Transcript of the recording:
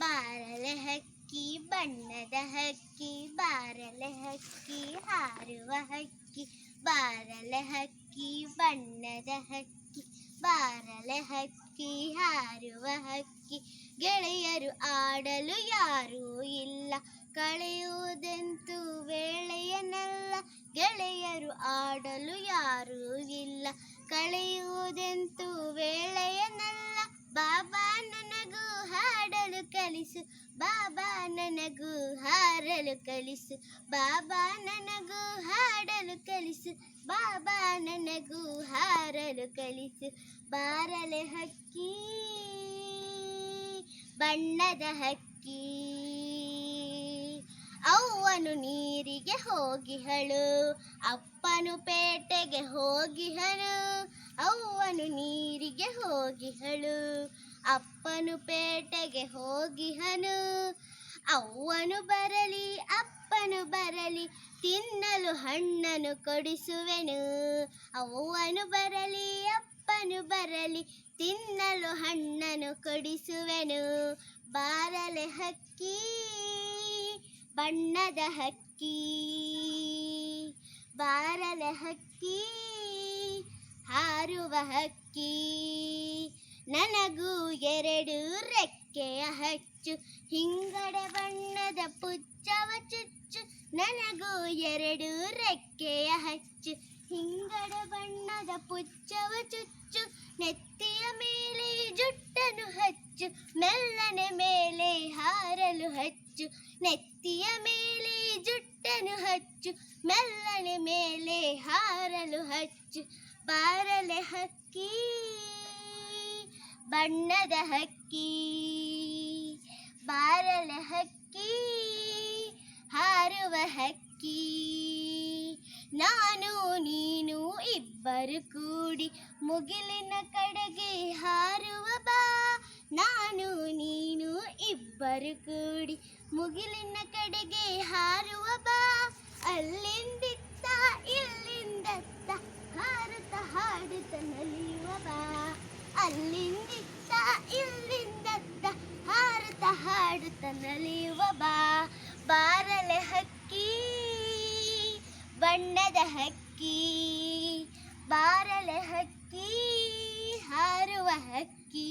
ಬಾರಲೆ ಹಕ್ಕಿ ಬಣ್ಣದ ಹಕ್ಕಿ, ಬಾರಲೆ ಹಕ್ಕಿ ಹಾರುವ ಹಕ್ಕಿ, ಬಾರಲೆ ಹಕ್ಕಿ ಬಣ್ಣದ ಹಕ್ಕಿ, ಬಾರಲೆ ಹಕ್ಕಿ ಹಾರುವ ಹಕ್ಕಿ. ಗೆಳೆಯರು ಆಡಲು ಯಾರೂ ಇಲ್ಲ, ಕಳೆಯುವುದೆಂತೂ ವೇಳೆಯನಲ್ಲ. ಗೆಳೆಯರು ಆಡಲು ಯಾರೂ ಇಲ್ಲ, ಕಳೆಯುವುದೆಂತೂ ವೇಳೆಯನಲ್ಲ. ಬಾಬಾ ನನಗೂ ಹಾಡಲು ಕಲಿಸು, ಬಾಬಾ ನನಗೂ ಹಾರಲು ಕಲಿಸು, ಬಾಬಾ ನನಗೂ ಹಾಡಲು ಕಲಿಸು, ಬಾಬಾ ನನಗೂ ಹಾರಲು ಕಲಿಸು. ಬಾರಲೆ ಹಕ್ಕಿ ಬಣ್ಣದ ಹಕ್ಕಿ, ಅವ್ವನು ನೀರಿಗೆ ಹೋಗಿಹಳು, ಅಪ್ಪನು ಪೇಟೆಗೆ ಹೋಗಿಹನು. ಅವ್ವನು ನೀರಿಗೆ ಹೋಗಿಹಳು, ಅಪ್ಪನು ಪೇಟೆಗೆ ಹೋಗಿಹನು. ಅವ್ವನು ಬರಲಿ ಅಪ್ಪನು ಬರಲಿ, ತಿನ್ನಲು ಹಣ್ಣನ್ನು ಕೊಡಿಸುವೆನು. ಅವ್ವನು ಬರಲಿ ಅಪ್ಪನು ಬರಲಿ, ತಿನ್ನಲು ಹಣ್ಣನ್ನು ಕೊಡಿಸುವೆನು. ಬಾರಲೆ ಹಕ್ಕಿ ಬಣ್ಣದ ಹಕ್ಕಿ, ಬಾರಲೆ ಹಕ್ಕಿ ಹಾರುವ ಹಕ್ಕಿ. ನನಗೂ ಎರಡು ರೆಕ್ಕೆಯ ಹಚ್ಚು, ಹಿಂಗಡೆ ಬಣ್ಣದ ಪುಚ್ಚವ ಚುಚ್ಚು. ನನಗೂ ಎರಡು ರೆಕ್ಕೆಯ ಹಚ್ಚು, ಹಿಂಗಡೆ ಬಣ್ಣದ ಪುಚ್ಚವ ಚುಚ್ಚು. ನೆತ್ತಿಯ ಮೇಲೆ ಜುಟ್ಟನು ಹಚ್ಚು, ಮೆಲ್ಲನೆ ಮೇಲೆ ಹಾರಲು ಹಚ್ಚು. ನೆತ್ತಿಯ ಮೇಲೆ ಜುಟ್ಟನು ಹಚ್ಚು, ಮೆಲ್ಲನೆ ಮೇಲೆ ಹಾರಲು ಹಚ್ಚು. ಬಾರಲೆ ಹಕ್ಕಿ ಬಣ್ಣದ ಹಕ್ಕಿ, ಬಾರಲೆ ಹಕ್ಕಿ ಹಾರುವ ಹಕ್ಕಿ. ನಾನು ನೀನು ಇಬ್ಬರು ಕೂಡಿ ಮುಗಿಲಿನ ಕಡೆಗೆ ಹಾರುವ ಬಾ. ನಾನು ನೀನು ಇಬ್ಬರು ಕೂಡಿ ಮುಗಿಲಿನ ಕಡೆಗೆ ಹಾರುವ ಬಾ. ಅಲ್ಲಿಂದಿತ್ತ ಇಲ್ಲಿಂದತ್ತ ಹಾರುತ್ತ ಹಾಡುತ್ತ ನಲಿಯುವ ಬಾ. ಅಲ್ಲಿಂದಿತ್ತ ಇಲ್ಲಿಂದತ್ತ ಹಾರುತ್ತ ಹಾಡುತ್ತ ನಲಿಯುವ ಬಾ. ಬಾರಲೆ ಹಕ್ಕಿ ಬಣ್ಣದ ಹಕ್ಕಿ, ಬಾರಲೆ ಹಕ್ಕಿ ಹಾರುವ ಹಕ್ಕಿ.